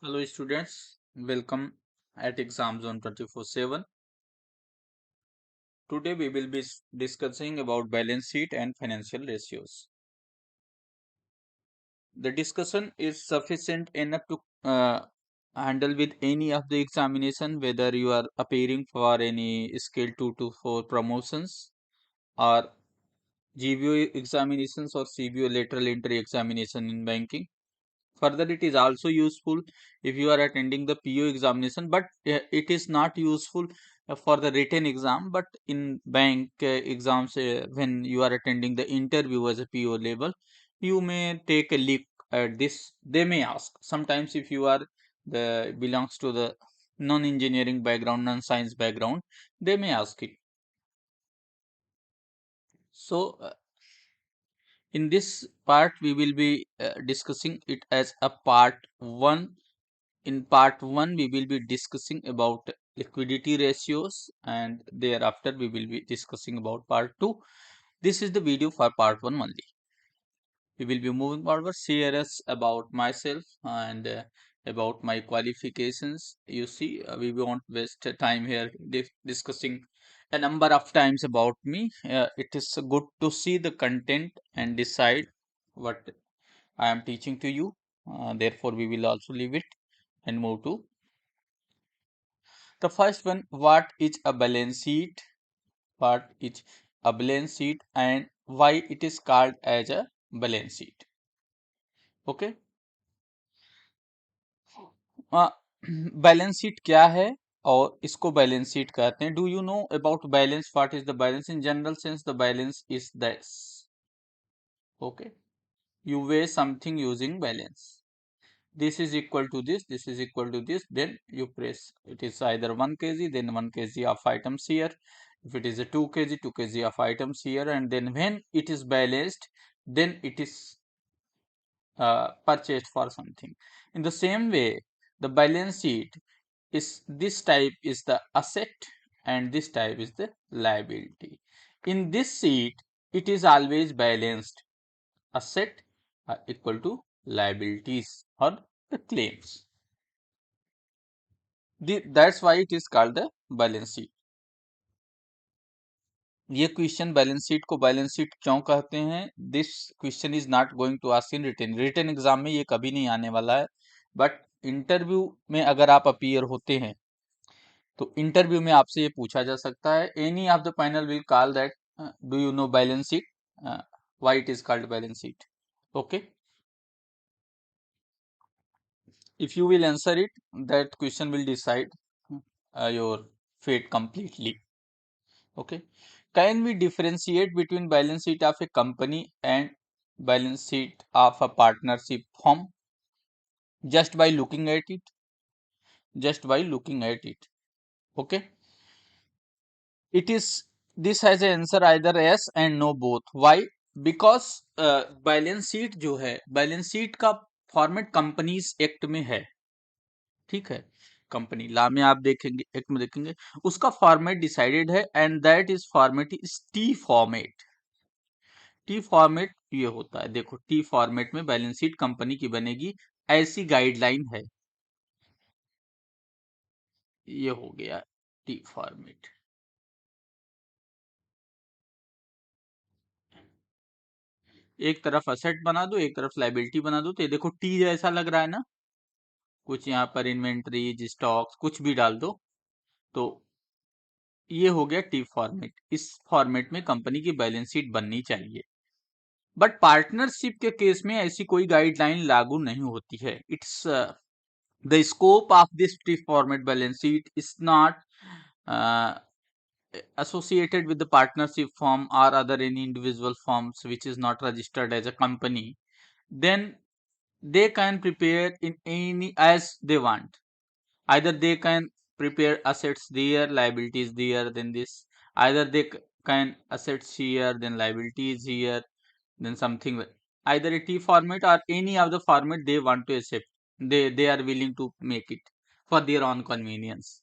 Hello students, welcome at Exam Zone 24/7. Today we will be discussing about balance sheet and financial ratios. The discussion is sufficient enough to handle with any of the examination, whether you are appearing for any scale 2 to 4 promotions or GBO examinations or CBO lateral entry examination in banking. Further, it is also useful if you are attending the PO examination, but it is not useful for the written exam. But in bank exams, when you are attending the interview as a PO level, you may take a look at this. They may ask sometimes if you are the belongs to the non-engineering background, non-science background, they may ask it. So in this part, we will be discussing it as a part 1. In part 1, we will be discussing about liquidity ratios, and thereafter we will be discussing about part 2. This is the video for part 1 only. We will be moving forward, share us about myself and about my qualifications. You see, we won't waste time here discussing a number of times about me. It is good to see the content and decide what I am teaching to you. Therefore, we will also leave it and move to the first one. What is a balance sheet? What is a balance sheet and why it is called as a balance sheet? Okay. Balance sheet क्या है और इसको balance sheet कहते हैं. Do you know about balance? What is the balance? In general sense the balance is this. Okay, you weigh something using balance. This is equal to this, this is equal to this, then you press. It is either 1 kg, then 1 kg of items here. If it is a 2 kg, 2 kg of items here, and then when it is balanced, then it is purchased for something. In the same way, the balance sheet is this type is the asset and this type is the liability. In this sheet, it is always balanced. Asset are equal to liabilities or the claims. That's why it is called the balance sheet. ये question balance sheet को balance sheet क्यों कहते हैं? This question is not going to ask in written exam में ये कभी नहीं आने वाला है. बट इंटरव्यू में अगर आप अपीयर होते हैं तो इंटरव्यू में आपसे ये पूछा जा सकता है. Any of the panel will call that do you know balance sheet, why it is called balance sheet. Okay, if you will answer it, that question will decide your fate completely. Okay, can we differentiate between balance sheet of a company and balance sheet of a partnership firm just by looking at it? Just by looking at it. Okay, it is, this has an answer either yes and no both. Why? Because balance sheet जो है, balance sheet का format companies act में है. ठीक है, company law में आप देखेंगे, एक्ट में देखेंगे, उसका फॉर्मेट डिसाइडेड है and that is format is T format. T format ये होता है, देखो टी फॉर्मेट में बैलेंस शीट कंपनी की बनेगी, ऐसी गाइडलाइन है. ये हो गया टी फॉर्मेट. एक तरफ असेट बना दो, एक तरफ लाइबिलिटी बना दो, तो ये देखो टी जैसा लग रहा है ना. कुछ यहाँ पर इन्वेंट्री स्टॉक्स कुछ भी डाल दो, तो ये हो गया टी फॉर्मेट. इस फॉर्मेट में कंपनी की बैलेंस शीट बननी चाहिए. बट पार्टनरशिप के केस में ऐसी कोई गाइडलाइन लागू नहीं होती है. It's the scope of this T format balance sheet is not associated with the partnership firm or other any individual firms which is not registered as a company. Then they can prepare in any as they want. Either they can prepare assets there, liabilities there, then this. Either they can assets here, then liabilities here, then something either a T format or any of the format they want to accept. They are willing to make it for their own convenience.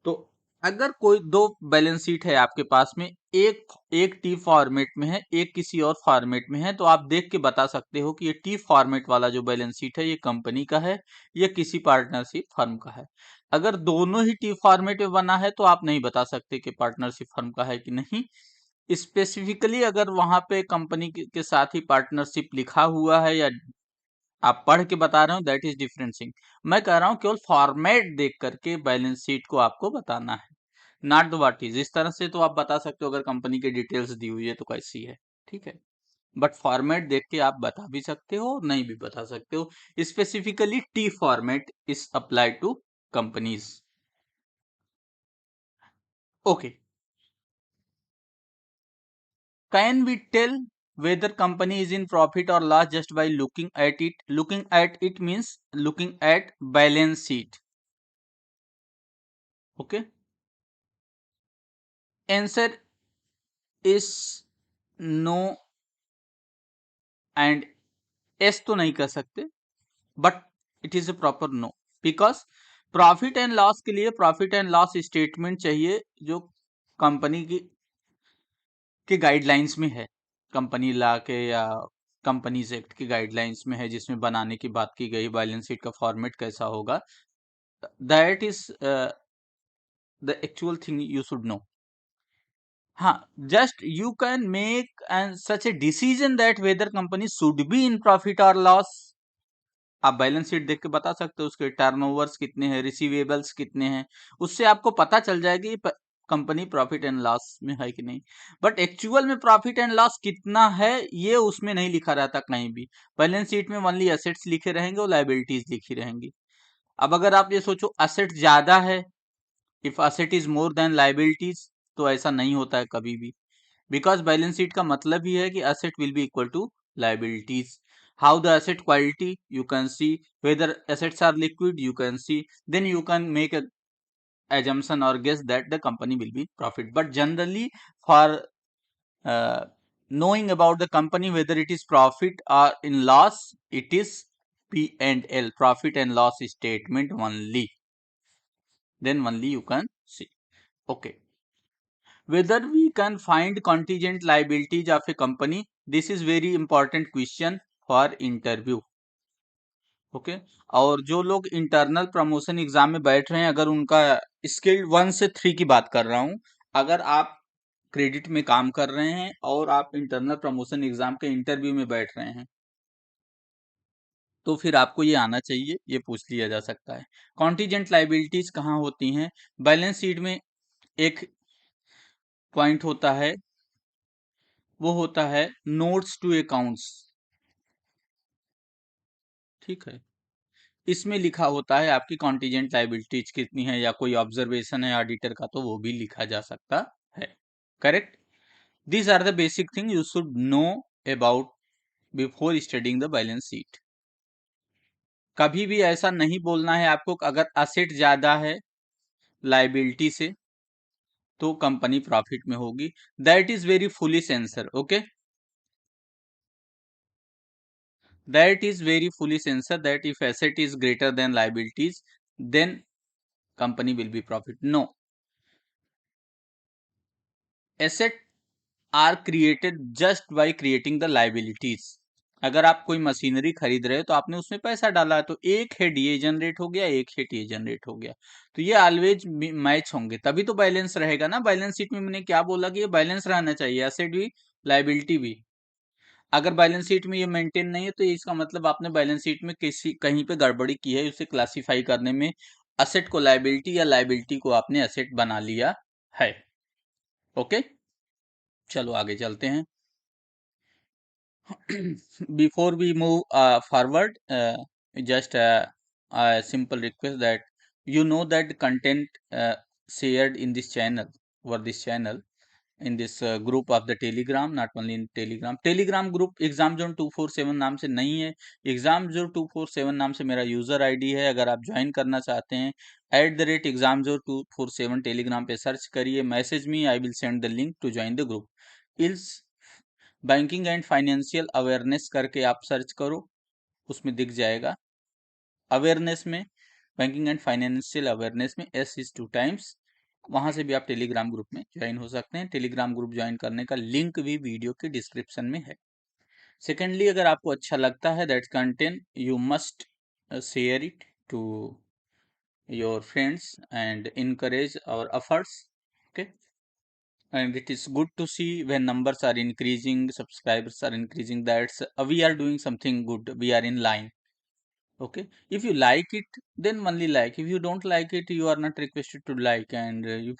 So अगर कोई दो balance sheet है आपके पास में, एक एक T format में है, एक किसी और फॉर्मेट में है, तो आप देख के बता सकते हो कि ये टी फॉर्मेट वाला जो बैलेंस शीट है ये कंपनी का है या किसी पार्टनरशिप फर्म का है। अगर दोनों ही टी फॉर्मेट में बना है तो आप नहीं बता सकते कि पार्टनरशिप फर्म का है कि नहीं। स्पेसिफिकली अगर वहां पे कंपनी के साथ ही पार्टनरशिप लिखा हुआ है या आप पढ़ के बता रहे हो, दैट इज डिफरेंट थिंग। मैं कह रहा हूँ केवल फॉर्मेट देख करके बैलेंस शीट को आपको बताना है, नॉट द व्हाट इज। इस तरह से तो आप बता सकते हो अगर कंपनी की डिटेल्स दी हुई है तो कैसी है, ठीक है। बट फॉर्मेट देख के आप बता भी सकते हो और नहीं भी बता सकते हो। Specifically T format is apply to companies. Okay, can we tell whether company is in profit or loss just by looking at it? Looking at it means looking at balance sheet. Okay, answer is no and yes तो नहीं कर सकते, but it is a proper no. Because profit and loss के लिए profit and loss statement चाहिए जो company की के गाइडलाइंस में है, कंपनी ला के या कंपनीज एक्ट की गाइडलाइंस में है, जिसमें बनाने की बात की गई बैलेंस शीट का फॉर्मेट कैसा होगा। That is the actual thing you should know. हाँ, just you can make and such a decision that whether company should be in profit और लॉस। आप बैलेंस शीट देख के बता सकते हो उसके टर्नओवर्स कितने हैं, रिसीवेबल्स कितने हैं, उससे आपको पता चल जाएगा कि कंपनी प्रॉफिट एंड लॉस में है कि नहीं। बट एक्चुअल में प्रॉफिट एंड लॉस कितना है ये उसमें नहीं लिखा रहता कहीं भी। बैलेंस शीट में ओनली एसेट्स लिखे रहेंगे और लाइबिलिटीज लिखी रहेंगी। अब अगर आप ये सोचो असेट ज्यादा है, if asset is more than liabilities, तो ऐसा नहीं होता है कभी भी। बिकॉज बैलेंस शीट का मतलब ही है कि asset will be equal to liabilities. How the asset quality you can see, whether assets are liquid you can see, then you can make a assumption or guess that the company will be profit. But generally for uh, knowing about the company whether it is profit or in loss, it is P and L, profit and loss statement only, then only you can see. Okay, whether we can find contingent liabilities of a company, this is very important question for interview. Okay, और जो लोग internal promotion exam में बैठ रहे हैं, अगर उनका skill 1 से 3 की बात कर रहा हूं, अगर आप क्रेडिट में काम कर रहे हैं और आप इंटरनल प्रमोशन एग्जाम के इंटरव्यू में बैठ रहे हैं, तो फिर आपको ये आना चाहिए, ये पूछ लिया जा सकता है। कॉन्टीजेंट लाइबिलिटीज कहाँ होती हैं? बैलेंस शीट में एक पॉइंट होता है, वो होता है नोट्स टू अकाउंट्स, ठीक है। इसमें लिखा होता है आपकी कॉन्टीजेंट लाइबिलिटीज कितनी है, या कोई ऑब्जर्वेशन है ऑडिटर का तो वो भी लिखा जा सकता है। Correct, these are the basic thing you should know about before studying the balance sheet. कभी भी ऐसा नहीं बोलना है आपको कि अगर असेट ज्यादा है लाइबिलिटी से तो कंपनी प्रॉफिट में होगी। That is very foolish answer. Okay, that is very foolish answer, that if asset is greater than liabilities then company will be profit. No, asset are created just by creating the liabilities. अगर आप कोई machinery खरीद रहे हो तो आपने उसमें पैसा डाला है, तो एक हेड ये जनरेट हो गया, एक हेड ये जनरेट हो गया, तो ये ऑलवेज मैच होंगे, तभी तो बैलेंस रहेगा ना। बैलेंस शीट में मैंने क्या बोला कि ये बैलेंस रहना चाहिए, एसेट भी लाइबिलिटी भी। अगर बैलेंस शीट में ये मेंटेन नहीं है तो इसका मतलब आपने बैलेंस शीट में किसी कहीं पे गड़बड़ी की है, उसे क्लासिफाई करने में असेट को लाइबिलिटी या लाइबिलिटी को आपने असेट बना लिया है। ओके, चलो आगे चलते हैं। Before we move forward, just a simple request that you know that content shared in this channel, over this channel, in this group of the telegram, not only in telegram group exam zone 247 नाम से नहीं है, exam zone 247 नाम से मेरा user ID है। अगर आप ज्वाइन करना चाहते हैं @exam जोन 247 टेलीग्राम पे सर्च करिए, message me, I will send the link to join the group. इस बैंकिंग एंड फाइनेंशियल अवेयरनेस करके आप सर्च करो, उसमें दिख जाएगा। अवेयरनेस में, बैंकिंग एंड फाइनेंशियल अवेयरनेस में S is 2 times, वहां से भी आप टेलीग्राम ग्रुप में ज्वाइन हो सकते हैं। टेलीग्राम ग्रुप ज्वाइन करने का लिंक भी वीडियो के डिस्क्रिप्शन में है। सेकेंडली, अगर आपको अच्छा लगता है that content, you must share it to your friends and encourage our efforts. Okay, and it is good to see when numbers are increasing, subscribers are increasing, that's we are doing something good, we are in line. Okay, if you like it, then only like. If you don't like it, you are not requested to like, and you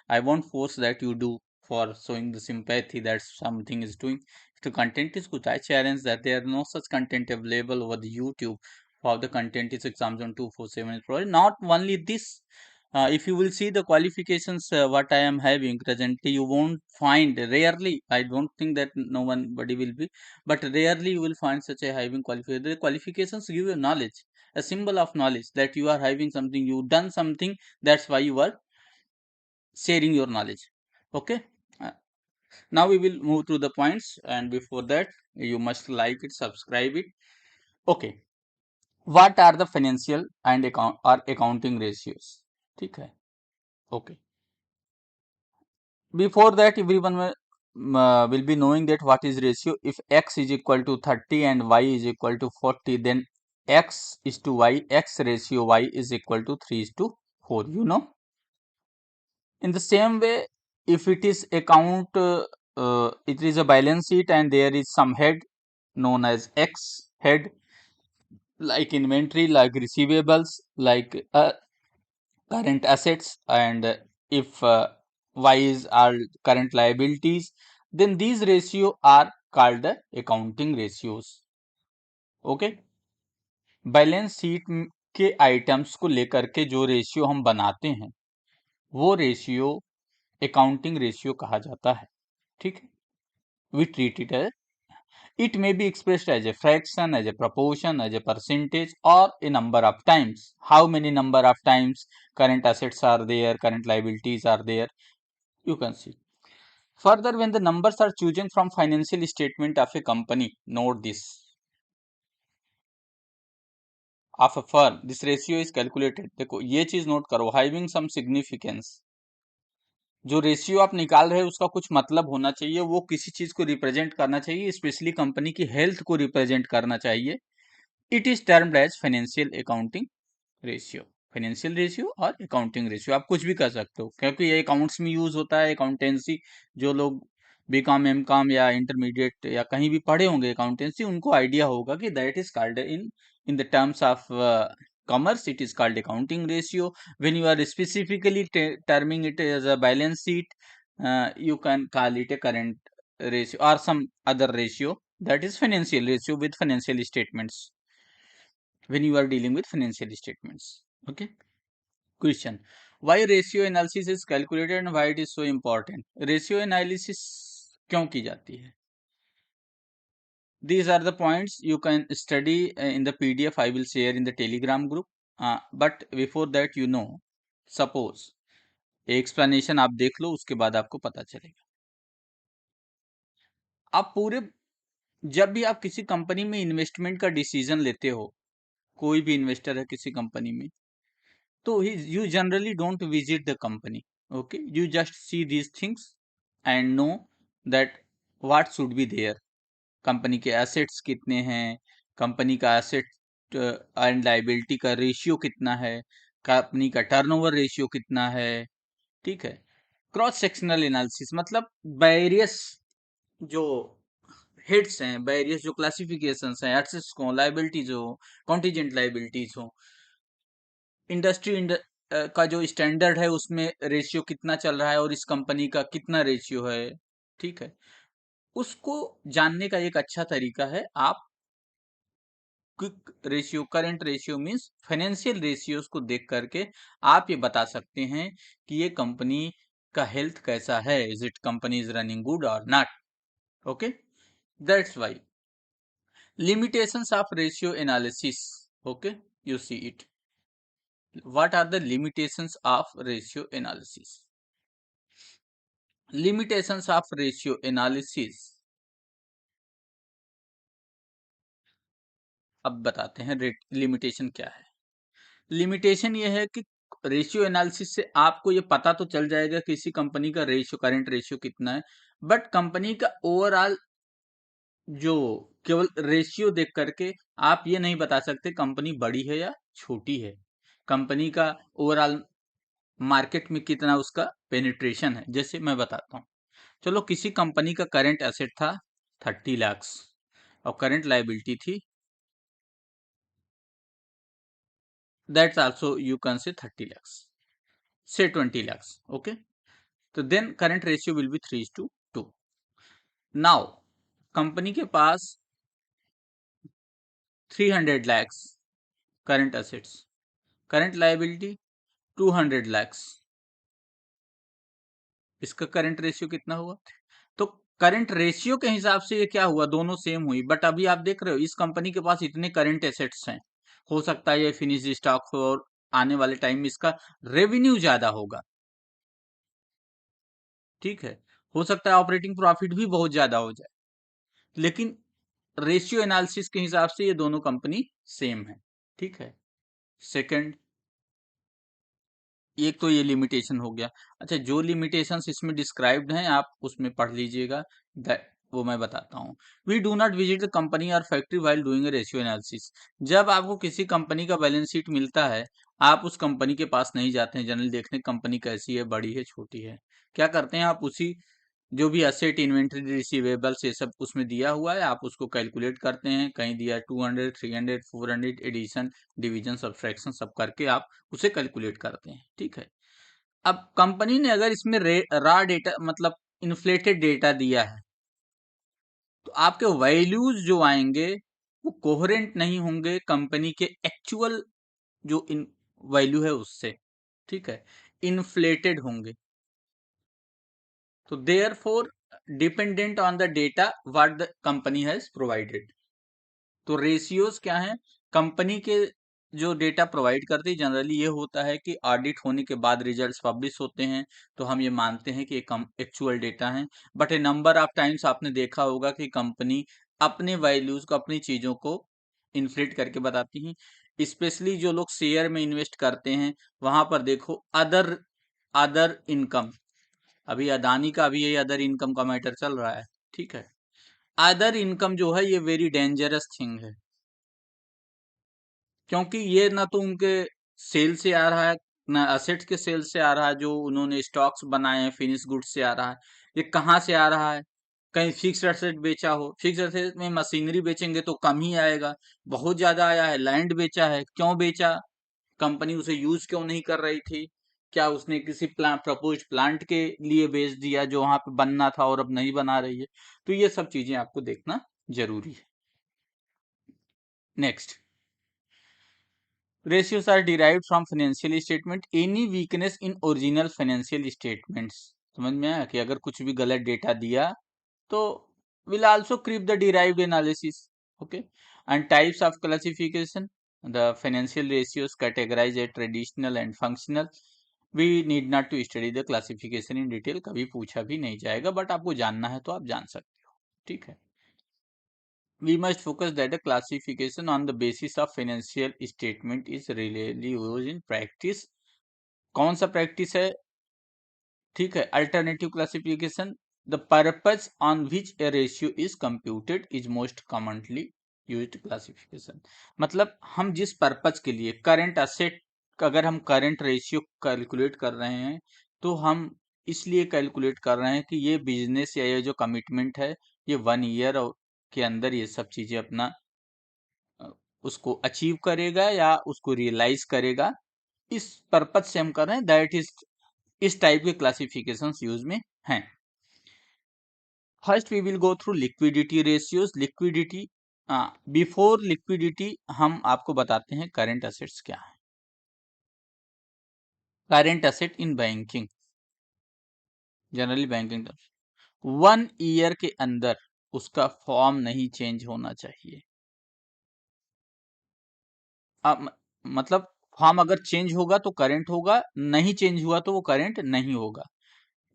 I won't force that you do for showing the sympathy that something is doing. If the content is good, I challenge that there are no such content available over the YouTube. For the content is exams on 247 is provided. Not only this, if you will see the qualifications what I am having presently, you won't find, rarely, I don't think that no one body will be, but rarely you will find such a having qualification. The qualifications give you knowledge, a symbol of knowledge that you are having something, you done something, that's why you are sharing your knowledge. Okay. Uh, Now we will move to the points, and before that you must like it, subscribe it. Okay, what are the financial and account or accounting ratios? ठीक है. Okay, before that everyone will be knowing that what is ratio. If x is equal to 30 and y is equal to 40, then x is to y, x ratio y is equal to 3 is to 4, you know. In the same way, if it is account, it is a balance sheet and there is some head known as x head, like inventory, like receivables, like current assets, and if y is our current liabilities, then these ratio are called the accounting ratios. Okay, balance sheet के items को लेकर के जो ratio हम बनाते हैं वो ratio accounting ratio कहा जाता है. ठीक है, we treat it as, it may be expressed as a fraction, as a proportion, as a percentage, or a number of times. How many number of times current assets are there, current liabilities are there, you can see. Further, when the numbers are chosen from financial statement of a company, note this, of a firm, this ratio is calculated. देखो ये चीज note करो, having some significance. जो ratio आप निकाल रहे हो उसका कुछ मतलब होना चाहिए, वो किसी चीज को रिप्रेजेंट करना चाहिए, स्पेशली कंपनी की हेल्थ को रिप्रेजेंट करना चाहिए. It is termed as financial accounting ratio. Financial ratio और अकाउंटिंग रेशियो आप कुछ भी कर सकते हो, क्योंकि ये अकाउंट्स में यूज होता है. अकाउंटेंसी, जो लोग बी कॉम एम कॉम या इंटरमीडिएट या कहीं भी पढ़े होंगे अकाउंटेंसी, उनको आइडिया होगा कि that is called in the terms of commerce, it is called accounting ratio. When you are specifically terming it as a balance sheet, you can call it a current ratio or some other ratio, that is financial ratio with financial statements, when you are dealing with financial statements. Okay, question, why ratio analysis is calculated and why it is so important? Ratio analysis क्यों की जाती है? These are the points you can study in the PDF I will share in the Telegram group. But before that, you know, suppose explanation आप देख लो, उसके बाद आपको पता चलेगा. आप पूरे, जब भी आप किसी कंपनी में इन्वेस्टमेंट का डिसीजन लेते हो, कोई भी इन्वेस्टर है किसी कंपनी में, तो you generally don't visit the company. Okay, you just see these things and know that what should be there. Company के एसेट्स कितने हैं, कंपनी का एसेट एंड लाइबिलिटी का रेशियो कितना है, कंपनी का टर्नओवर रेशियो कितना है. ठीक है, क्रॉस सेक्शनल एनालिसिस मतलब वेरियस जो हेड्स हैं, वेरियस जो क्लासिफिकेशंस हैं, एसेट्स को, लाइबिलिटीज हो, कॉन्टीजेंट लाइबिलिटीज हो, इंडस्ट्री का जो स्टैंडर्ड है उसमें रेशियो कितना चल रहा है और इस कंपनी का कितना रेशियो है. ठीक है, उसको जानने का एक अच्छा तरीका है, आप quick ratio, current ratio means financial ratios को देख करके आप ये बता सकते हैं कि ये कंपनी का हेल्थ कैसा है, is it company is running good और not. Okay, that's why limitations of ratio analysis. Okay, you see it. What are the limitations of ratio analysis? Limitations of ratio analysis, अब बताते हैं limitation क्या है. Limitation ये है कि ratio analysis से आपको ये पता तो चल जाएगा कि किसी कंपनी का रेशियो, करंट रेशियो कितना है, बट कंपनी का ओवरऑल जो केवल रेशियो देख करके आप ये नहीं बता सकते कंपनी बड़ी है या छोटी है, कंपनी का ओवरऑल मार्केट में कितना उसका पेनिट्रेशन है। जैसे मैं बताता हूँ, चलो किसी कंपनी का करंट एसेट था 30 lakhs और करंट लायबिलिटी थी, that's also you can say 30 lakhs, say 20 lakhs, okay. तो then current ratio will be 3:2। Now company के पास 300 lakhs current assets, current liability 200 lakhs, इसका करंट रेशियो कितना हुआ? तो करंट रेशियो के हिसाब से ये क्या हुआ, दोनों सेम हुई, बट अभी आप देख रहे हो इस कंपनी के पास इतने करंट एसेट्स हैं, हो सकता है ये फिनिश स्टॉक हो और आने वाले टाइम में इसका रेवेन्यू ज्यादा होगा, ठीक है, हो सकता है ऑपरेटिंग प्रॉफिट भी बहुत ज्यादा हो जाए, लेकिन रेशियो एनालिसिस के हिसाब से ये दोनों कंपनी सेम है, ठीक है। सेकंड, एक तो ये लिमिटेशन हो गया। अच्छा, जो लिमिटेशंस इसमें डिस्क्राइब्ड हैं आप उसमें पढ़ लीजिएगा, वो मैं बताता हूँ। We do not visit the company और factory while doing ratio analysis. जब आपको किसी कंपनी का बैलेंस शीट मिलता है, आप उस कंपनी के पास नहीं जाते हैं जनरली देखने कंपनी कैसी है, बड़ी है छोटी है। क्या करते हैं आप, उसी जो भी असेट, इन्वेंट्री, रिसीवेबल्स, ये सब उसमें दिया हुआ है, आप उसको कैलकुलेट करते हैं, कहीं दिया 200, 300, 400, एडिशन, डिवीजन, सब्ट्रैक्शन सब करके आप उसे कैलकुलेट करते हैं, ठीक है। अब कंपनी ने अगर इसमें रा डेटा मतलब इन्फ्लेटेड डेटा दिया है, तो आपके वैल्यूज जो आएंगे वो कोहेरेंट नहीं होंगे कंपनी के एक्चुअल जो इन वैल्यू है उससे, ठीक है, इन्फ्लेटेड होंगे। तो therefore dependent on the data what the company has provided. तो रेशियोज क्या है, कंपनी के जो डेटा प्रोवाइड करती है जनरली ये होता है कि ऑडिट होने के बाद रिजल्ट्स पब्लिश होते हैं, तो हम ये मानते हैं कि ये कम एक्चुअल डेटा है, but A number of times आपने देखा होगा कि कंपनी अपने वैल्यूज को, अपनी चीजों को इन्फ्लेट करके बताती हैं। स्पेशली जो लोग शेयर में इन्वेस्ट करते हैं, वहां पर देखो अदर अदर इनकम, अभी अदानी का अभी ये अदर इनकम का मैटर चल रहा है, ठीक है। अदर इनकम जो है ये वेरी डेंजरस थिंग है, क्योंकि ये ना तो उनके सेल से आ रहा है, ना असेट्स के सेल से आ रहा है, जो उन्होंने स्टॉक्स बनाए हैं फिनिश गुड्स से आ रहा है, ये कहाँ से आ रहा है, कहीं फिक्स एसेट बेचा हो, फिक्स एसेट में मशीनरी बेचेंगे तो कम ही आएगा, बहुत ज्यादा आया है, लैंड बेचा है, क्यों बेचा, कंपनी उसे यूज क्यों नहीं कर रही थी, क्या उसने किसी प्रपोज्ड प्लांट के लिए बेच दिया जो वहां पे बनना था और अब नहीं बना रही है, तो ये सब चीजें आपको देखना जरूरी है। Next, ratios are derived from financial statement, any weakness in original financial statements। समझ में आया कि अगर कुछ भी गलत डेटा दिया तो will also creep the derived analysis, okay। And types of classification, the financial ratios categorize as traditional and functional। we need not to study the classification in detail, कभी पूछा भी नहीं जाएगा, बट आपको जानना है तो आप जान सकते हो, ठीक है। We must focus that the classification on the basis of financial statement is rarely used in practice। कौन सा प्रैक्टिस है, ठीक है, alternative classification. The purpose on which A ratio is computed is most commonly used classification. मतलब हम जिस purpose के लिए करंट असेट, अगर हम करंट रेशियो कैलकुलेट कर रहे हैं तो हम इसलिए कैलकुलेट कर रहे हैं कि ये बिजनेस या ये जो कमिटमेंट है ये 1 ईयर के अंदर ये सब चीजें अपना उसको अचीव करेगा या उसको रियलाइज करेगा, इस पर्पज से हम कर रहे हैं, दैट इज इस टाइप के क्लासिफिकेशंस यूज में हैं। First we will go through liquidity ratios. Liquidity, before liquidity हम आपको बताते हैं करंट असेट्स क्या है। Current asset in banking, generally banking 1 year के अंदर उसका फॉर्म नहीं चेंज होना चाहिए। अब मतलब फॉर्म अगर चेंज होगा तो करंट होगा, नहीं चेंज हुआ तो वो करंट नहीं होगा।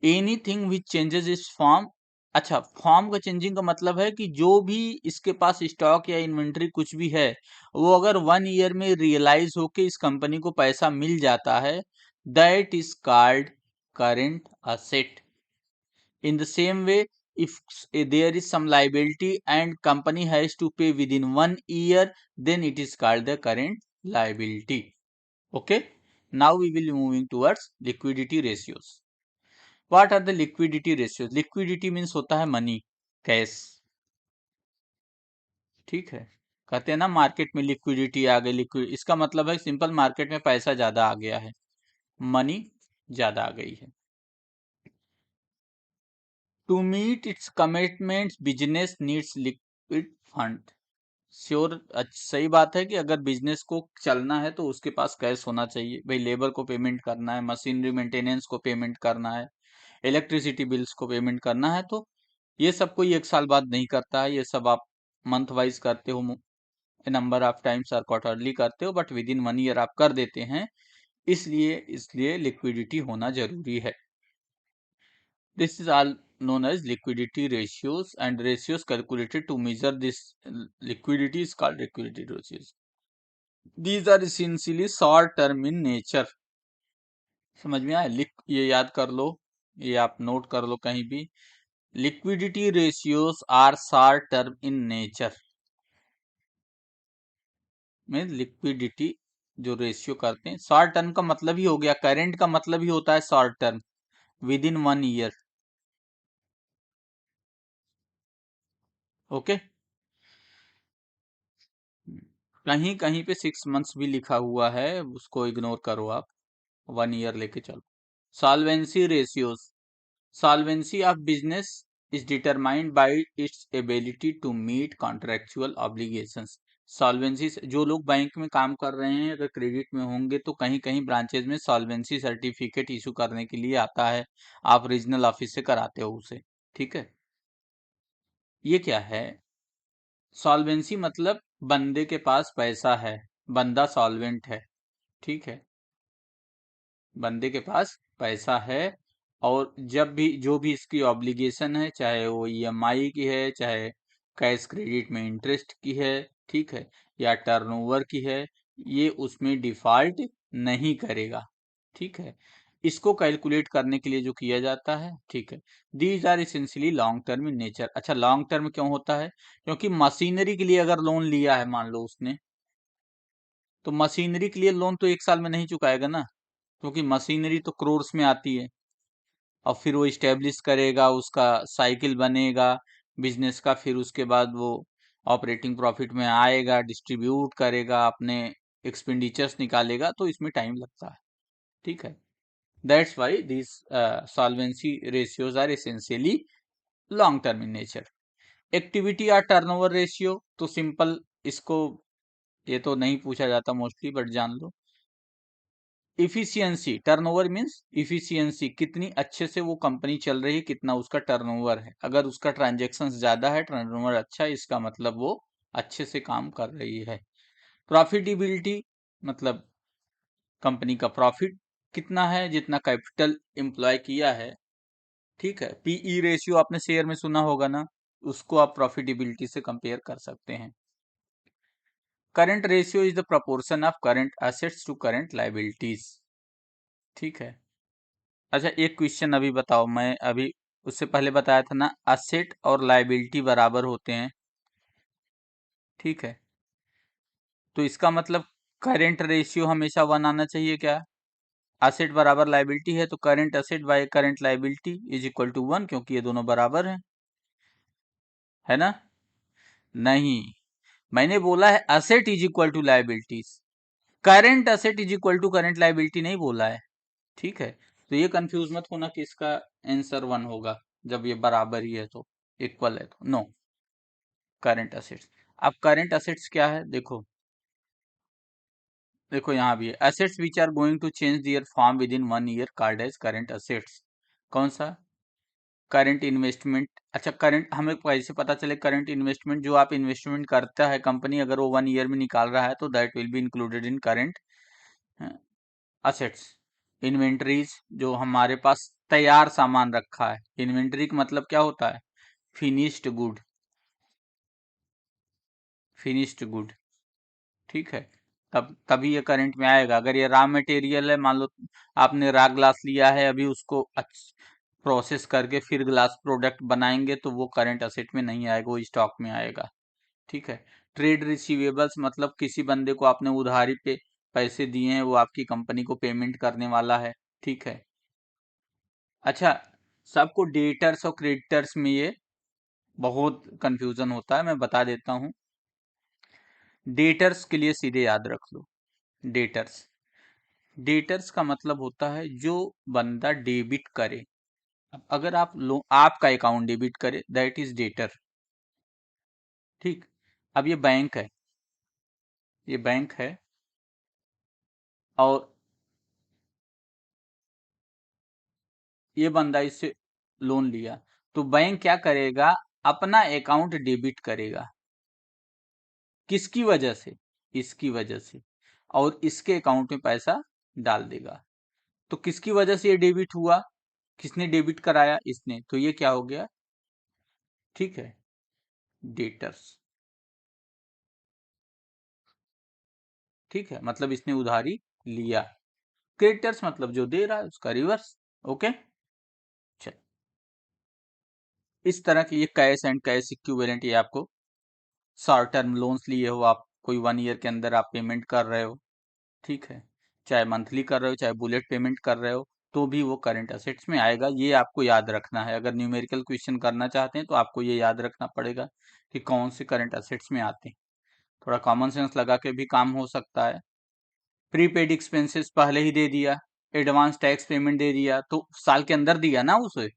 एनीथिंग विच चेंजेस इस फॉर्म, अच्छा, फॉर्म का चेंजिंग का मतलब है कि जो भी इसके पास स्टॉक या इन्वेंट्री कुछ भी है, वो अगर 1 ईयर में रियलाइज होके इस कंपनी को पैसा मिल जाता है that is called current asset. In the same way, if there is some liability and company has to pay within 1 year, then it is called the current liability. Okay. Now we will be moving towards liquidity ratios. What are the liquidity ratios? Liquidity means होता है money, cash. ठीक है. कहते हैं ना market में liquidity आ गई. Liquid इसका मतलब है सिंपल, मार्केट में पैसा ज्यादा आ गया है, मनी ज्यादा आ गई है. To meet its commitments business needs liquid fund. Sure, सही बात है कि अगर बिजनेस को चलना है तो उसके पास कैश होना चाहिए. भाई लेबर को पेमेंट करना है, मशीनरी मेंटेनेंस को पेमेंट करना है, इलेक्ट्रिसिटी बिल्स को पेमेंट करना है, तो ये सब कोई एक साल बाद नहीं करता है. ये सब आप मंथ वाइज करते हो, नंबर ऑफ टाइम्स और क्वार्टरली करते हो, बट विद इन 1 ईयर आप कर देते हैं. इसलिए लिक्विडिटी होना जरूरी है. This is all known as liquidity ratios, and ratios calculated to measure this liquidity is called liquidity ratios. These are essentially short term in nature. समझ में आया? ये याद कर लो, ये आप नोट कर लो कहीं भी. Liquidity ratios are short term in nature. में लिक्विडिटी जो रेशियो करते हैं, शॉर्ट टर्म का मतलब ही हो गया, करेंट का मतलब ही होता है short term, with in 1 year. Okay. कहीं कहीं पे 6 मंथ्स भी लिखा हुआ है, उसको इग्नोर करो आप, 1 ईयर लेके चलो. Solvency ratios. Solvency of business is determined by its ability to meet contractual obligations. Solvency, जो लोग बैंक में काम कर रहे हैं अगर क्रेडिट में होंगे तो कहीं कहीं ब्रांचेज में सॉल्वेंसी सर्टिफिकेट इशू करने के लिए आता है. आप रीजनल ऑफिस से कराते हो उसे. ठीक है. ये क्या है? सॉल्वेंसी मतलब बंदे के पास पैसा है, बंदा सॉल्वेंट है. ठीक है. बंदे के पास पैसा है, और जब भी जो भी इसकी ऑब्लिगेशन है, चाहे वो ईएमआई की है, चाहे कैश क्रेडिट में इंटरेस्ट की है, ठीक है, या टर्नओवर की है, ये उसमें डिफॉल्ट नहीं करेगा. ठीक है. इसको कैलकुलेट करने के लिए जो किया जाता है, ठीक है, these are essentially long term in nature. अच्छा, लॉन्ग टर्म क्यों होता है? क्योंकि मशीनरी के लिए अगर लोन लिया है मान लो उसने, तो मशीनरी के लिए लोन तो 1 साल में नहीं चुकाएगा ना, क्योंकि मशीनरी तो क्रोर्स में आती है. और फिर वो इस्टेब्लिश करेगा, उसका साइकिल बनेगा बिजनेस का, फिर उसके बाद वो ऑपरेटिंग प्रॉफिट में आएगा, डिस्ट्रीब्यूट करेगा, अपने एक्सपेंडिचर्स निकालेगा, तो इसमें टाइम लगता है. ठीक है. That's why this solvency ratios are essentially long term in nature. Activity और टर्नओवर रेशियो तो सिंपल, इसको ये तो नहीं पूछा जाता मोस्टली, बट जान लो. इफिशियंसी, टर्नओवर मींस इफिशियंसी, कितनी अच्छे से वो कंपनी चल रही है, कितना उसका टर्नओवर है. अगर उसका ट्रांजैक्शन ज्यादा है, टर्नओवर अच्छा है, इसका मतलब वो अच्छे से काम कर रही है. प्रॉफिटेबिलिटी मतलब कंपनी का प्रॉफिट कितना है, जितना कैपिटल एम्प्लॉय किया है. ठीक है. पीई रेशियो आपने शेयर में सुना होगा ना, उसको आप प्रॉफिटेबिलिटी से कंपेयर कर सकते हैं. Current ratio is the proportion of current assets to current liabilities. ठीक है. अच्छा, एक क्वेश्चन अभी बताओ, मैं अभी उससे पहले बताया था ना, असेट और लाइबिलिटी बराबर होते हैं. ठीक है. तो इसका मतलब करेंट रेशियो हमेशा 1 आना चाहिए क्या? असेट बराबर लाइबिलिटी है तो current asset by current liability is equal to 1, क्योंकि ये दोनों बराबर हैं. है ना? नहीं, मैंने बोला है asset is equal to liabilities. Current asset is equal to current liability नहीं बोला है. ठीक है. तो ये कंफ्यूज मत होना कि इसका आंसर 1 होगा जब ये बराबर ही है, तो इक्वल है तो नो. Current assets. अब करंट असेट्स क्या है देखो. देखो यहाँ भी है, assets which are going to change their form within 1 year called as current assets. कौन सा? Current investment. अच्छा, करंट हमें कैसे पता चले? करंट इन्वेस्टमेंट, जो आप इन्वेस्टमेंट करता है कंपनी, अगर वो 1 ईयर में निकाल रहा है तो that will be included in current assets. Inventories, जो हमारे पास तैयार सामान रखा है. इन्वेंटरी का मतलब क्या होता है? Finished good. Finished good. ठीक है. तब तभी ये करंट में आएगा। अगर ये रॉ मटेरियल है, मान लो आपने रॉ ग्लास लिया है, अभी उसको प्रोसेस करके फिर ग्लास प्रोडक्ट बनाएंगे, तो वो करंट असेट में नहीं आएगा, वो स्टॉक में आएगा। ठीक है। ट्रेड रिसीवेबल्स मतलब किसी बंदे को आपने उधारी पे पैसे दिए हैं, वो आपकी कंपनी को पेमेंट करने वाला है। ठीक है। अच्छा, सबको डेटर्स और क्रेडिटर्स में ये बहुत कंफ्यूजन होता है, मैं बता देता हूँ। डेटर्स के लिए सीधे याद रख लो। डेटर्स, डेटर्स का मतलब होता है जो बंदा डेबिट करे। अब अगर आप लो, आपका अकाउंट डेबिट करे, दैट इज डेटर। ठीक। अब ये बैंक है, ये बैंक है, और ये बंदा इससे लोन लिया, तो बैंक क्या करेगा, अपना अकाउंट डेबिट करेगा। किसकी वजह से? इसकी वजह से, और इसके अकाउंट में पैसा डाल देगा। तो किसकी वजह से ये डेबिट हुआ? किसने डेबिट कराया? इसने। तो ये क्या हो गया? ठीक है, डेटर्स। ठीक है, मतलब इसने उधारी लिया। क्रेडिटर्स मतलब जो दे रहा है उसका रिवर्स। ओके, चल। इस तरह की ये कैश एंड कैश इक्विवेलेंट, ये आपको शॉर्ट टर्म लोन्स लिए हो आप, कोई 1 ईयर के अंदर आप पेमेंट कर रहे हो, ठीक है, चाहे मंथली कर रहे हो चाहे बुलेट पेमेंट कर रहे हो, तो भी वो करंट असेट्स में आएगा। ये आपको याद रखना है। अगर न्यूमेरिकल क्वेश्चन करना चाहते हैं तो आपको ये याद रखना पड़ेगा कि कौन से करंट असेट्स में आते हैं। थोड़ा कॉमन सेंस लगा के भी काम हो सकता है। प्रीपेड एक्सपेंसेस पहले ही दे दिया, एडवांस टैक्स पेमेंट दे दिया, तो साल के अंदर दिया ना उसे।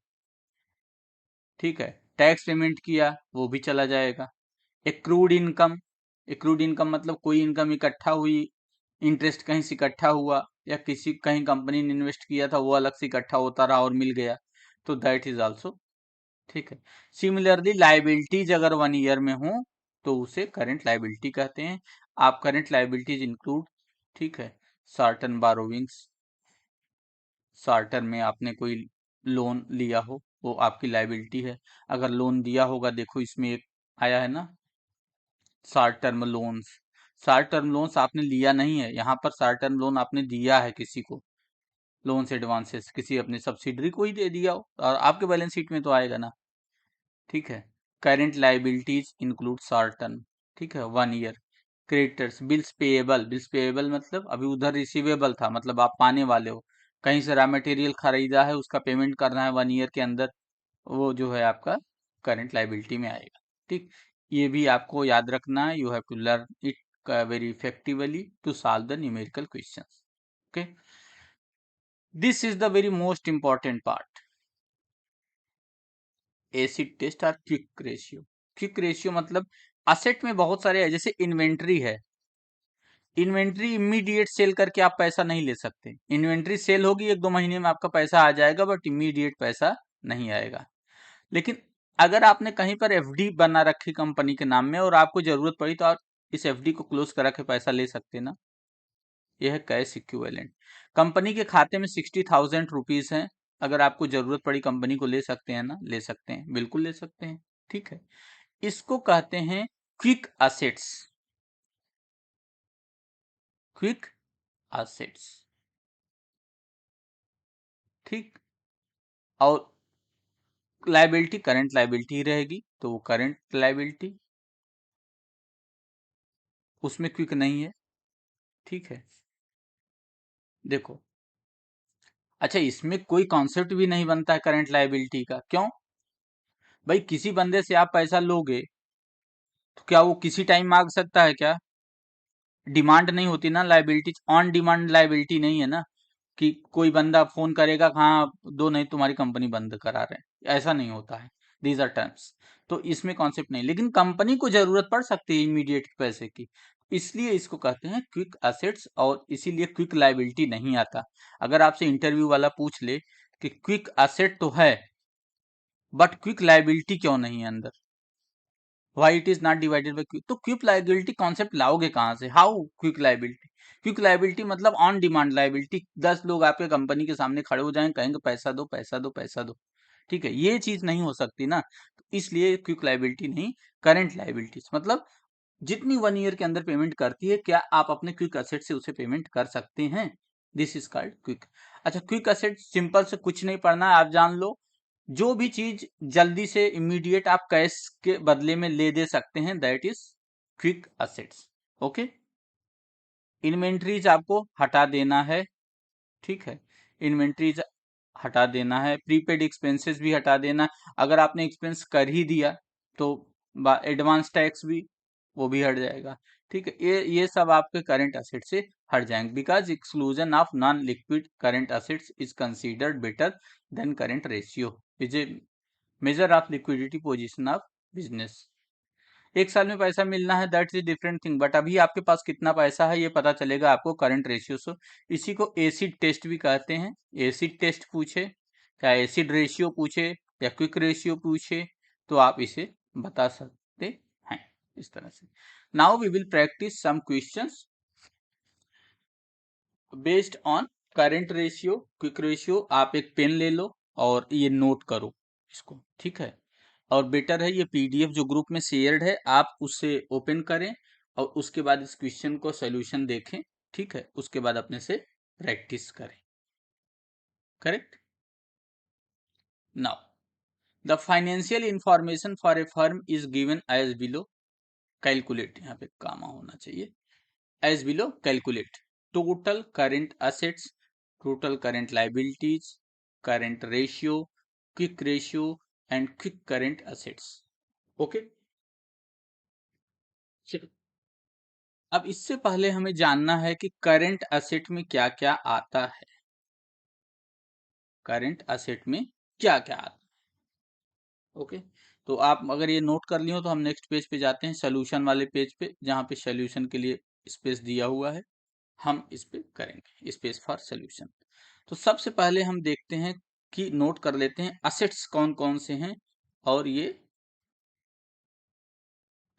ठीक है, टैक्स पेमेंट किया, वो भी चला जाएगा। एक्रूड इनकम, एक्रूड इनकम मतलब कोई इनकम इकट्ठा हुई, इंटरेस्ट कहीं से इकट्ठा हुआ, या किसी कहीं कंपनी ने इन्वेस्ट किया था, वो अलग से इकट्ठा होता रहा और मिल गया, तो दैट इज आल्सो। ठीक है। सिमिलरली लाइबिलिटीज अगर 1 ईयर में हो, तो उसे करंट लाइबिलिटी कहते हैं। आप करंट लाइबिलिटीज इंक्लूड, ठीक है, सर्टन बारोविंग्स, शॉर्ट में आपने कोई लोन लिया हो, वो आपकी लाइबिलिटी है। अगर लोन दिया होगा, देखो इसमें एक आया है ना, short term loans. Short term loans आपने लिया नहीं है, यहाँ पर शॉर्ट टर्म लोन आपने दिया है किसी को, लोन्स एडवांसेस किसी अपने सब्सिडरी को ही दे दिया हो, और आपके बैलेंस शीट में तो आएगा ना। ठीक है। Current liabilities include short term, ठीक है, 1 year. Creditors, bills payable, bills payable मतलब अभी उधर रिसीवेबल था, मतलब आप पाने वाले हो, कहीं से रॉ मटेरियल खरीदा है, उसका पेमेंट करना है 1 ईयर के अंदर, वो जो है आपका करंट लाइबिलिटी में आएगा। ठीक। ये भी आपको याद रखना है, you have to learn it very effectively to solve the numerical questions. Okay, this is the very most important part. Acid test और क्विक रेशियो। क्विक रेशियो मतलब असेट में बहुत सारे है, जैसे इन्वेंट्री है, इन्वेंट्री इमीडिएट सेल करके आप पैसा नहीं ले सकते। इन्वेंट्री सेल होगी 1-2 महीने में, आपका पैसा आ जाएगा, बट इमीडिएट पैसा नहीं आएगा। लेकिन अगर आपने कहीं पर एफडी बना रखी कंपनी के नाम में, और आपको जरूरत पड़ी, तो आप इस एफडी को क्लोज करा के पैसा ले सकते ना। यह है कैश इक्विवेलेंट। कंपनी के खाते में 60,000 रुपीज है, अगर आपको जरूरत पड़ी कंपनी को ले सकते हैं ना, ले सकते हैं, बिल्कुल ले सकते हैं। ठीक है, इसको कहते हैं क्विक असेट्स। Quick assets. ठीक। और लाइबिलिटी करंट लाइबिलिटी ही रहेगी, तो वो करंट लाइबिलिटी, उसमें क्विक नहीं है। ठीक है, देखो, अच्छा, इसमें कोई कॉन्सेप्ट भी नहीं बनता है करंट लायबिलिटी का। क्यों? भाई किसी बंदे से आप पैसा लोगे, तो क्या वो किसी टाइम मांग सकता है क्या? डिमांड नहीं होती ना लायबिलिटी, ऑन डिमांड लायबिलिटी नहीं है ना, कि कोई बंदा फोन करेगा, हाँ दो, नहीं तुम्हारी कंपनी बंद करा रहे हैं, ऐसा नहीं होता है। These are terms. तो इसमें कॉन्सेप्ट नहीं, लेकिन कंपनी को जरूरत पड़ सकती है इमीडिएट पैसे की, इसलिए इसको कहते हैं क्विक असेट्स, और इसीलिए क्विक लायबिलिटी नहीं आता। अगर आपसे इंटरव्यू वाला पूछ ले कि क्विक असेट तो है, बट क्विक लायबिलिटी क्यों नहीं है अंदर, why it is not divided by quick, तो क्विक लायबिलिटी कॉन्सेप्ट लाओगे कहां से? How quick liability? Quick liability मतलब ऑन डिमांड लायबिलिटी, 10 लोग आपके कंपनी के सामने खड़े हो जाएं, कहेंगे पैसा दो पैसा दो पैसा दो। ठीक है, ये चीज नहीं हो सकती ना, तो इसलिए क्विक लायबिलिटी नहीं, करंट लायबिलिटीज मतलब जितनी 1 ईयर के अंदर पेमेंट करती है, क्या आप अपने क्विक असेट से उसे पेमेंट कर सकते हैं? This is called quick. अच्छा, क्विक असेट सिंपल से कुछ नहीं पढ़ना है, आप जान लो, जो भी चीज जल्दी से इमीडिएट आप कैश के बदले में ले दे सकते हैं, that is quick assets. Okay, inventories आपको हटा देना है, ठीक है, इन्वेंट्रीज हटा देना है, प्रीपेड एक्सपेंसेस भी हटा देना है। अगर आपने एक्सपेंस कर ही दिया तो एडवांस टैक्स भी वो भी हट जाएगा, ठीक है। ये सब आपके करंट असेट से हट जाएंगे, because exclusion of non liquid current assets is considered better than current ratio, is a measure of liquidity position of business. 1 साल में पैसा मिलना है, that's a different thing, but अभी आपके पास कितना पैसा है ये पता चलेगा आपको करंट रेशियो से। इसी को एसिड टेस्ट भी कहते हैं। एसिड टेस्ट पूछे, क्या एसिड रेशियो पूछे या क्विक रेशियो पूछे, तो आप इसे बता सकते हैं इस तरह से। Now we will practice some questions based on current ratio, quick ratio. आप एक पेन ले लो और ये नोट करो इसको, ठीक है। और बेटर है ये पीडीएफ जो ग्रुप में शेयर्ड है, आप उससे ओपन करें और उसके बाद इस क्वेश्चन को सॉल्यूशन देखें, ठीक है। उसके बाद अपने से प्रैक्टिस करें, correct. Now the financial information for a firm is given as below, calculate, यहाँ पे कामा होना चाहिए, as below calculate total current assets, total current liabilities, current ratio, quick ratio and quick current assets। Okay, चलो अब इससे पहले हमें जानना है कि करंट असेट में क्या क्या आता है। करंट असेट में क्या क्या आता है, ओके। तो आप अगर ये नोट कर लियो तो हम नेक्स्ट पेज पे जाते हैं, सोल्यूशन वाले पेज पे, जहां पे सोल्यूशन के लिए स्पेस दिया हुआ है, हम इस पे करेंगे स्पेस फॉर सोल्यूशन। तो सबसे पहले हम देखते हैं कि नोट कर लेते हैं असेट्स कौन कौन से हैं और ये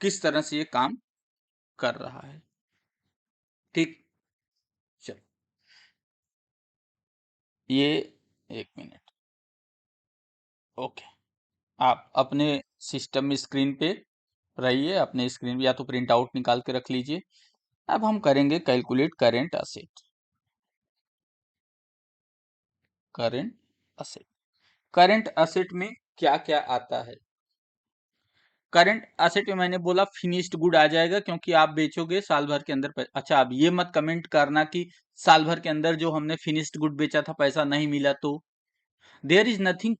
किस तरह से ये काम कर रहा है, ठीक। चलो ये एक मिनट, ओके। आप अपने सिस्टम में स्क्रीन पे रहिए, अपने स्क्रीन पे या तो प्रिंट आउट निकाल के रख लीजिए। अब हम करेंगे calculate current asset. Current asset, current asset में क्या क्या आता है? करंट असेट में मैंने बोला फिनिश्ड गुड आ जाएगा, क्योंकि आप बेचोगे साल भर के अंदर अच्छा, अब ये मत कमेंट करना कि साल भर के अंदर जो हमने फिनिश्ड गुड बेचा था पैसा नहीं मिला तो, देयर इज नथिंग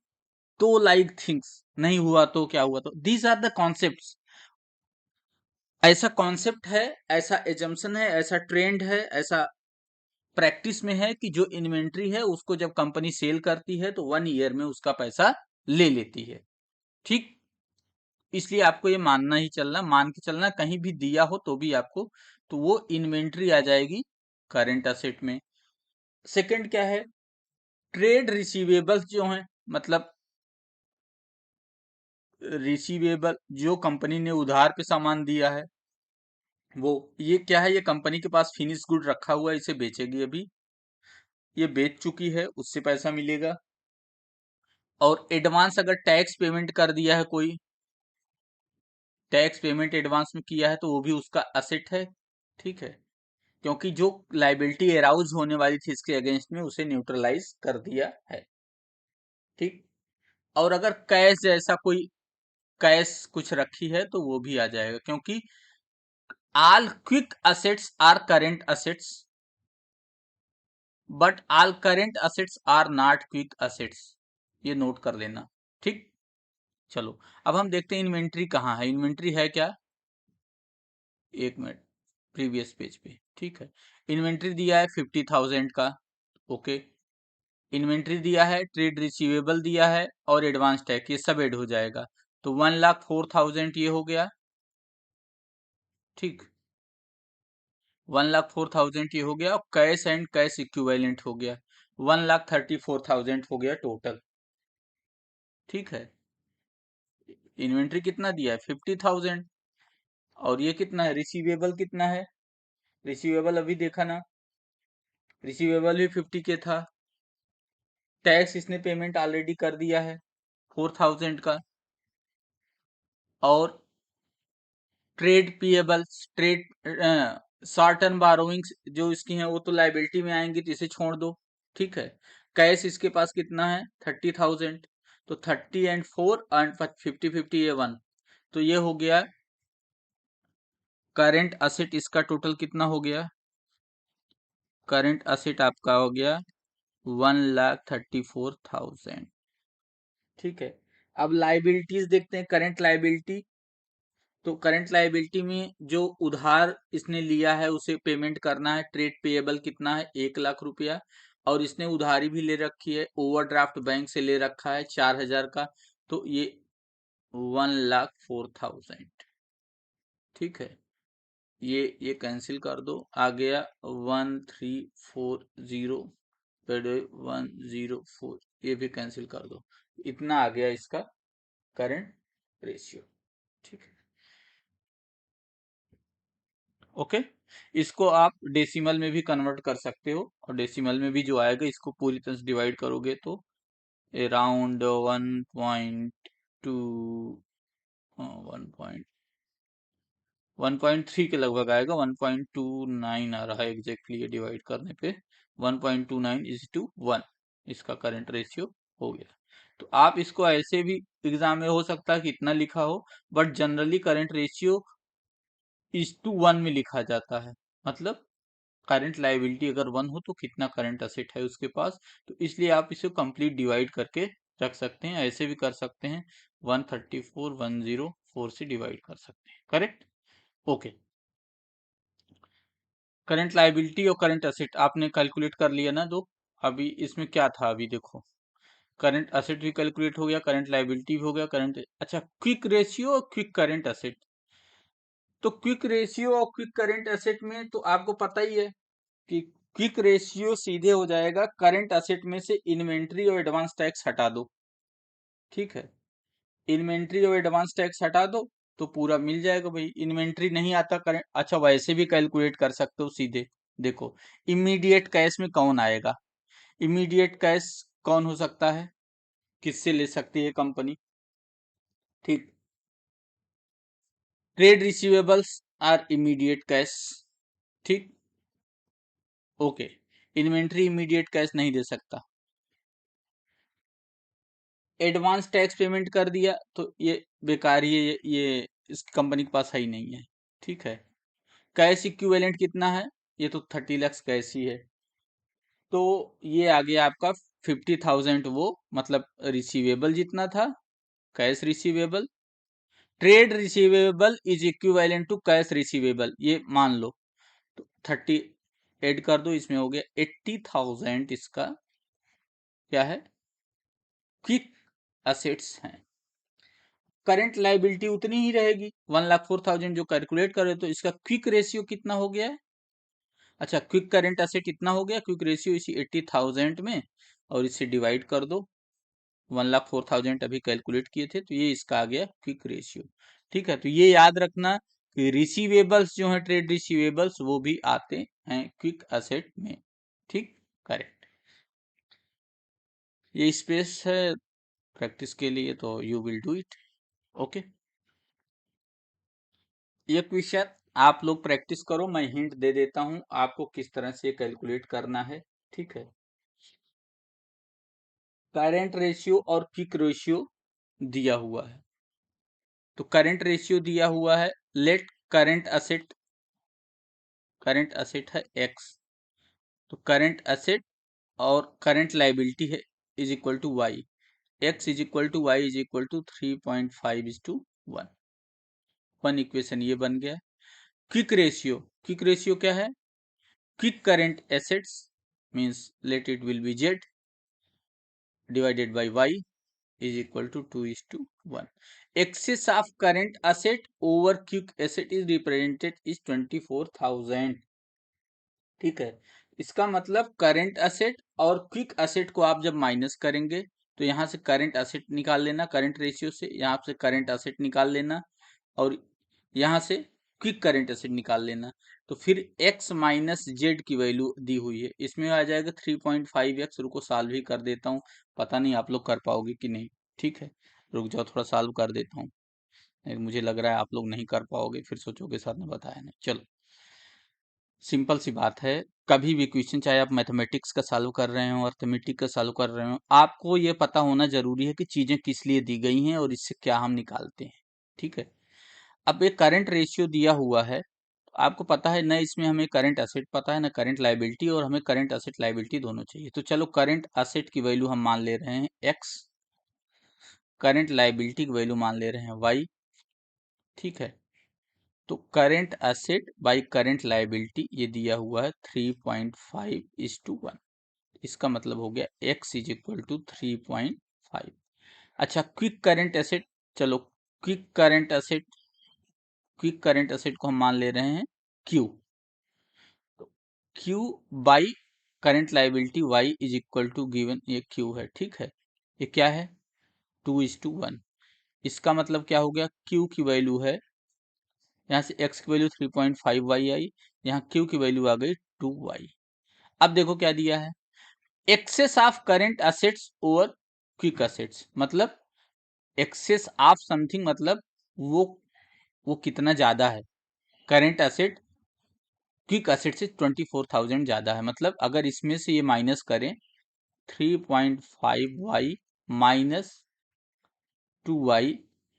तो लाइक थिंग्स, नहीं हुआ तो क्या हुआ तो, दीज आर द कॉन्सेप्ट। ऐसा कॉन्सेप्ट है, ऐसा एजम्पशन है, ऐसा ट्रेंड है, ऐसा प्रैक्टिस में है कि जो इन्वेंट्री है उसको जब कंपनी सेल करती है तो 1 ईयर में उसका पैसा ले लेती है, ठीक। इसलिए आपको ये मानना ही चलना, मान के चलना, कहीं भी दिया हो तो भी आपको, तो वो इन्वेंट्री आ जाएगी करंट असेट में। सेकंड क्या है? ट्रेड रिसीवेबल्स जो हैं, मतलब रिसीवेबल जो कंपनी ने उधार पे सामान दिया है, वो ये क्या है, ये कंपनी के पास फिनिश गुड रखा हुआ है, इसे बेचेगी अभी, ये बेच चुकी है, उससे पैसा मिलेगा। और एडवांस अगर टैक्स पेमेंट कर दिया है, कोई टैक्स पेमेंट एडवांस में किया है तो वो भी उसका असेट है, ठीक है, क्योंकि जो लाइबिलिटी एराउज होने वाली थी इसके अगेंस्ट में उसे न्यूट्रलाइज कर दिया है, ठीक। और अगर कैश जैसा कोई कैश कुछ रखी है तो वो भी आ जाएगा, क्योंकि all quick assets are current assets but all current assets are not quick assets, ये नोट कर लेना, ठीक। चलो अब हम देखते हैं इन्वेंट्री कहाँ है। इन्वेंट्री है क्या, एक मिनट, प्रीवियस पेज पे, ठीक है। इन्वेंट्री दिया है 50,000 का, ओके। इन्वेंट्री दिया है, ट्रेड रिसीवेबल दिया है और एडवांस टैक्स, ये सब ऐड हो जाएगा, तो 1,04,000 ये हो गया, ठीक। 1,04,000 ये हो गया और कैश एंड कैश इक्विवेलेंट हो गया, 1,34,000 हो गया टोटल, ठीक है। इन्वेंट्री कितना दिया है 50,000 और ये कितना है रिसीवेबल, कितना है रिसीवेबल, अभी देखा ना, रिसीवेबल भी 50 के था, टैक्स इसने पेमेंट ऑलरेडी कर दिया है 4,000 का, और trade payables, trade short term borrowings जो इसकी हैं वो तो लाइबिलिटी में आएंगी, तो इसे छोड़ दो। ठीक है। कैश इसके पास कितना है 30,000, तो 30 and 4 and 50 ये 1, तो ये हो गया करंट असेट। इसका टोटल कितना हो गया, करंट असेट आपका हो गया 1,34,000। ठीक है। अब लाइबिलिटीज देखते हैं, करंट लाइबिलिटी। तो करंट लाइबिलिटी में जो उधार इसने लिया है उसे पेमेंट करना है। ट्रेड पेएबल कितना है 1,00,000 रुपया, और इसने उधारी भी ले रखी है, ओवरड्राफ्ट बैंक से ले रखा है 4,000 का, तो ये 1,04,000। ठीक है। ये कैंसिल कर दो, आ गया 1,340, 1,040, ये भी कैंसिल कर दो। इतना आ गया इसका करंट रेशियो। ठीक है। ओके। इसको आप डेसिमल में भी कन्वर्ट कर सकते हो, और डेसिमल में भी जो आएगा इसको पूरी तरह से डिवाइड करोगे तो अराउंड 1.2 1.3 के लगभग आएगा। 1.29 आ रहा है एग्जैक्टली, ये डिवाइड करने पे 1.29:1 इसका करंट रेशियो हो गया। तो आप इसको ऐसे भी एग्जाम में हो सकता है कि इतना लिखा हो, बट जनरली करंट रेशियो 1:1 में लिखा जाता है। मतलब करंट लाइबिलिटी अगर 1 हो तो कितना करंट असेट है उसके पास, तो इसलिए आप इसे कंप्लीट डिवाइड करके रख सकते हैं। ऐसे भी कर सकते हैं, 134,104 से डिवाइड कर सकते हैं। करेक्ट। ओके। करंट लाइबिलिटी और करंट असेट आपने कैलकुलेट कर लिया ना। दो अभी इसमें क्या था, अभी देखो, करंट असेट भी कैलकुलेट हो गया, करंट लाइबिलिटी भी हो गया, करंट, अच्छा, क्विक रेशियो और क्विक करंट असेट। तो क्विक रेशियो और क्विक करंट एसेट में तो आपको पता ही है कि क्विक रेशियो सीधे हो जाएगा, करंट असेट में से इन्वेंट्री और एडवांस टैक्स हटा दो। ठीक है। इन्वेंट्री और एडवांस टैक्स हटा दो तो पूरा मिल जाएगा भाई। इन्वेंट्री नहीं आता करंट, अच्छा वैसे भी कैलकुलेट कर सकते हो सीधे। देखो, इमीडिएट कैश में कौन आएगा, इमीडिएट कैश कौन हो सकता है, किससे ले सकती है कंपनी। ठीक, trade receivables are immediate cash. ठीक। ओके। इन्वेंट्री इमीडिएट कैश नहीं दे सकता। एडवांस टैक्स पेमेंट कर दिया तो ये बेकार ही है, ये इस कंपनी के पास है ही नहीं है। ठीक है। कैश इक्विवेलेंट कितना है, ये तो 30 लाख कैश ही है, तो ये आ गया आपका 50,000, वो मतलब रिसीवेबल जितना था, cash receivable. Trade receivable is equivalent to cash receivable, ये मान लो। तो 30 ऐड कर दो, इसमें हो गया 80,000, इसका क्या है, क्विक असेट्स हैं। करंट लाइबिलिटी उतनी ही रहेगी 1,04,000 जो कैलकुलेट करे, तो इसका क्विक रेशियो कितना हो गया है, अच्छा क्विक करंट एसेट इतना हो गया, क्विक रेशियो इसी 80,000 में, और इसे डिवाइड कर दो, 1,04,000 अभी कैलकुलेट किए थे, तो ये इसका आ गया क्विक रेशियो। ठीक है। तो ये याद रखना कि रिसीवेबल्स जो है, ट्रेड रिसीवेबल्स, वो भी आते हैं क्विक असेट में। ठीक। करेक्ट। ये स्पेस है प्रैक्टिस के लिए, तो you will do it. Okay. ये क्वेश्चन आप लोग प्रैक्टिस करो, मैं हिंट दे देता हूं आपको किस तरह से कैलकुलेट करना है। ठीक है। करंट रेशियो और क्विक रेशियो दिया हुआ है। तो करंट रेशियो दिया हुआ है, लेट करंट असेट है x, तो करंट असेट और करंट लाइबिलिटी है is equal to Y, X is equal to Y is equal to 3.5:1, one equation ये बन गया। क्विक रेशियो क्या है, quick current assets means let it will be Z divided by Y is equal to 2:1। Excess of current asset over quick asset is represented is 24,000। ठीक है। इसका मतलब current asset और क्विक असेट को आप जब माइनस करेंगे, तो यहां से करंट असेट निकाल लेना, करंट रेशियो से यहां से करंट असेट निकाल लेना, और यहां से क्विक करंट एसेट निकाल लेना। तो फिर x माइनस जेड की वैल्यू दी हुई है, इसमें आ जाएगा 3.5x। रुको सॉल्व ही कर देता हूँ, पता नहीं आप लोग कर पाओगे कि नहीं। ठीक है, रुक जाओ थोड़ा सॉल्व कर देता हूँ। मुझे लग रहा है आप लोग नहीं कर पाओगे, फिर सोचोगे सर ने बताया नहीं। चलो, सिंपल सी बात है, कभी भी क्वेश्चन चाहे आप मैथमेटिक्स का सॉल्व कर रहे हो, अर्थमेटिक का सॉल्व कर रहे हो, आपको ये पता होना जरूरी है कि चीजें किस लिए दी गई हैं और इससे क्या हम निकालते हैं। ठीक है, अब एक करंट रेशियो दिया हुआ है, आपको पता है न इसमें हमें करंट असेट पता है, न करंट लायबिलिटी, और हमें करंट असेट लायबिलिटी दोनों चाहिए। तो चलो, करंट असेट की वैल्यू हम मान ले रहे हैं एक्स, करंट लायबिलिटी की वैल्यू मान ले रहे हैं वाई। ठीक है, तो current asset by current liability ये दिया हुआ है 3.5:1। इसका मतलब हो गया x इज इक्वल टू 3.5। अच्छा, क्विक करंट एसेट, चलो क्विक करंट एसेट को हम मान ले रहे हैं Q। तो Q by current liability y is equal to given, ये Q है। ठीक है, ये क्या है 2:1। इसका मतलब क्या हो गया, Q की वैल्यू है, यहाँ से x की वैल्यू 3.5y आई, यहाँ Q की वैल्यू आ गई 2y। अब देखो क्या दिया है, excess of current assets over quick assets, मतलब एक्सेस ऑफ समथिंग, मतलब वो कितना ज्यादा है, करंट असेट क्विक असेट से 24,000 ज्यादा है। मतलब अगर इसमें से ये माइनस करें 3.5y minus 2y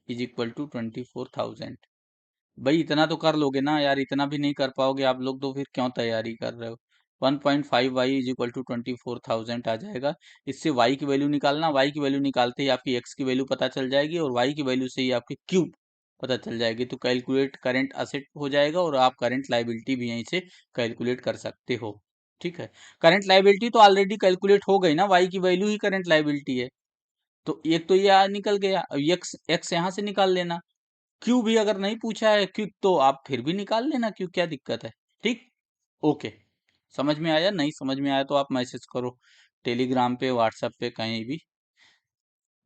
is equal to 24,000। भाई इतना तो कर लोगे ना यार, इतना भी नहीं कर पाओगे आप लोग तो फिर क्यों तैयारी कर रहे हो। 1.5y इज इक्वल टू 24,000 आ जाएगा। इससे y की वैल्यू निकालना, y की वैल्यू निकालते ही आपकी x की वैल्यू पता चल जाएगी, और y की वैल्यू से ही आपकी q पता चल जाएगी। तो कैलकुलेट करंट असेट हो जाएगा, और आप करंट लायबिलिटी भी यहीं से कैलकुलेट कर सकते हो। ठीक है, करंट लायबिलिटी तो ऑलरेडी कैलकुलेट हो गई ना, y की वैल्यू ही करंट लायबिलिटी है। तो एक तो ये निकल गया, अब x यहाँ से निकाल लेना। क्यों भी अगर नहीं पूछा है क्यों, तो आप फिर भी निकाल लेना क्यों, क्या दिक्कत है। ठीक, ओके, समझ में आया, नहीं समझ में आया तो आप मैसेज करो टेलीग्राम पे, व्हाट्सएप पे, कहीं भी।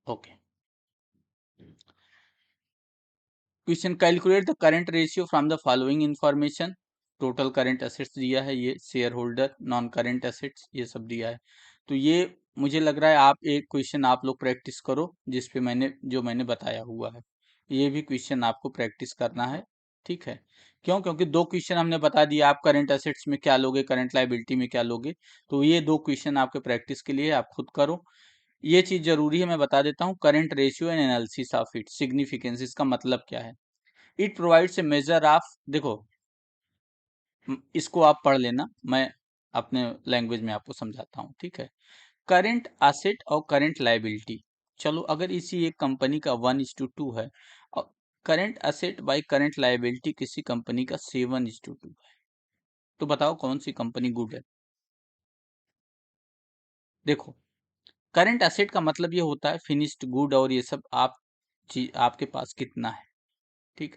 Okay, question, calculate the current ratio from the following information. Total current assets दिया है, ये share holder, non current assets, ये सब दिया है। तो ये मुझे लग रहा है आप एक क्वेश्चन आप लोग प्रैक्टिस करो, जिसपे मैंने बताया हुआ है, ये भी क्वेश्चन आपको प्रैक्टिस करना है। ठीक है, क्यों, क्योंकि दो क्वेश्चन हमने बता दिया, आप करंट एसेट्स में क्या लोगे, करंट लायबिलिटी में क्या लोगे। तो ये दो क्वेश्चन आपके प्रैक्टिस के लिए आप खुद करो। ये चीज जरूरी है, मैं बता देता हूँ, current ratio and analysis of it significance, इसका मतलब क्या है। It provides a measure of, देखो इसको आप पढ़ लेना, मैं अपने लैंग्वेज में आपको समझाता हूँ। ठीक है, करंट असेट और करंट लायबिलिटी, चलो अगर इसी एक कंपनी का 1:2 है, और current asset by current liability किसी कंपनी का 7:2 है, तो बताओ कौन सी कंपनी गुड है। देखो, करंट असेट का मतलब ये होता है फिनिश्ड गुड, और ये सब आप चीज आपके पास कितना है। ठीक,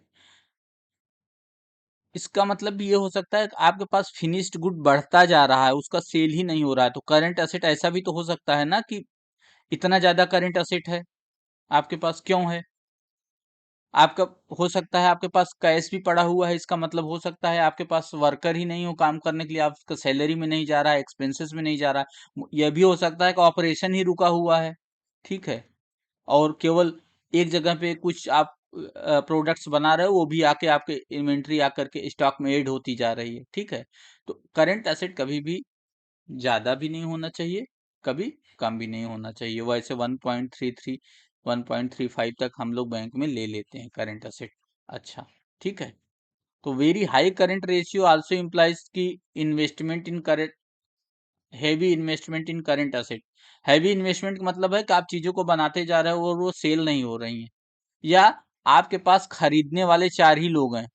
इसका भी ये हो सकता है कि आपके पास फिनिश्ड गुड बढ़ता जा रहा है, उसका सेल ही नहीं हो रहा है। तो करंट एसेट ऐसा भी तो हो सकता है ना कि इतना ज्यादा करंट एसेट है आपके पास, क्यों है आपका, हो सकता है आपके पास कैश भी पड़ा हुआ है, इसका मतलब हो सकता है आपके पास वर्कर ही नहीं हो काम करने के लिए, आपका सैलरी में नहीं जा रहा है, एक्सपेंसेस में नहीं जा रहा है। यह भी हो सकता है कि ऑपरेशन ही रुका हुआ है। ठीक है, और केवल एक जगह पे कुछ आप प्रोडक्ट्स बना रहे हो, वो भी आके आपके इन्वेंट्री आकर के स्टॉक में ऐड होती जा रही है। ठीक है, तो करंट एसेट कभी भी ज्यादा भी नहीं होना चाहिए, कभी कम भी नहीं होना चाहिए। वैसे 1.33 1.35 तक हम लोग बैंक में ले लेते हैं करंट एसेट। अच्छा, ठीक है, तो very high current ratio also implies की investment in current, heavy investment in current asset. Heavy investment का मतलब है कि आप चीजों को बनाते जा रहे हो और वो सेल नहीं हो रही हैं, या आपके पास खरीदने वाले 4 ही लोग हैं,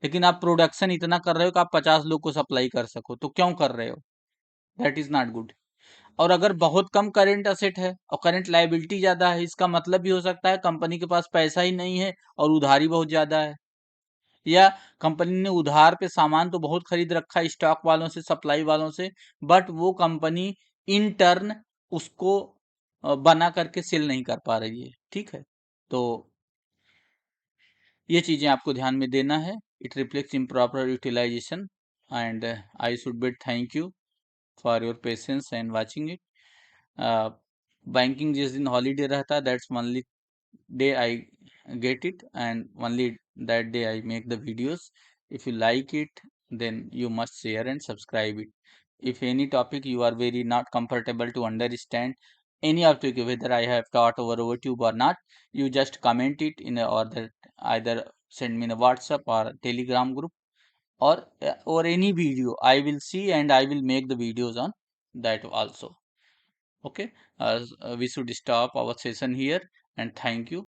लेकिन आप प्रोडक्शन इतना कर रहे हो कि आप 50 लोग को सप्लाई कर सको, तो क्यों कर रहे हो, दैट इज नॉट गुड। और अगर बहुत कम करंट असेट है और करंट लायबिलिटी ज्यादा है, इसका मतलब भी हो सकता है कंपनी के पास पैसा ही नहीं है और उधारी बहुत ज्यादा है, या कंपनी ने उधार पे सामान तो बहुत खरीद रखा है स्टॉक वालों से, सप्लाई वालों से, बट वो कंपनी इन टर्न उसको बना करके सेल नहीं कर पा रही है। ठीक है, तो ये चीजें आपको ध्यान में देना है। It reflects improper utilization, and I should be thank you for your patience and watching it. Banking जिस दिन हॉलीडे रहता है, that's only day I get it, and only that day I make the videos. If you like it, then you must share and subscribe it. If any topic you are very not comfortable to understand, any topic whether I have taught over YouTube or not, you just comment it in a, or that either send me in a WhatsApp or Telegram group, or any video I will see and I will make the videos on that also. Okay, we should stop our session here, and thank you.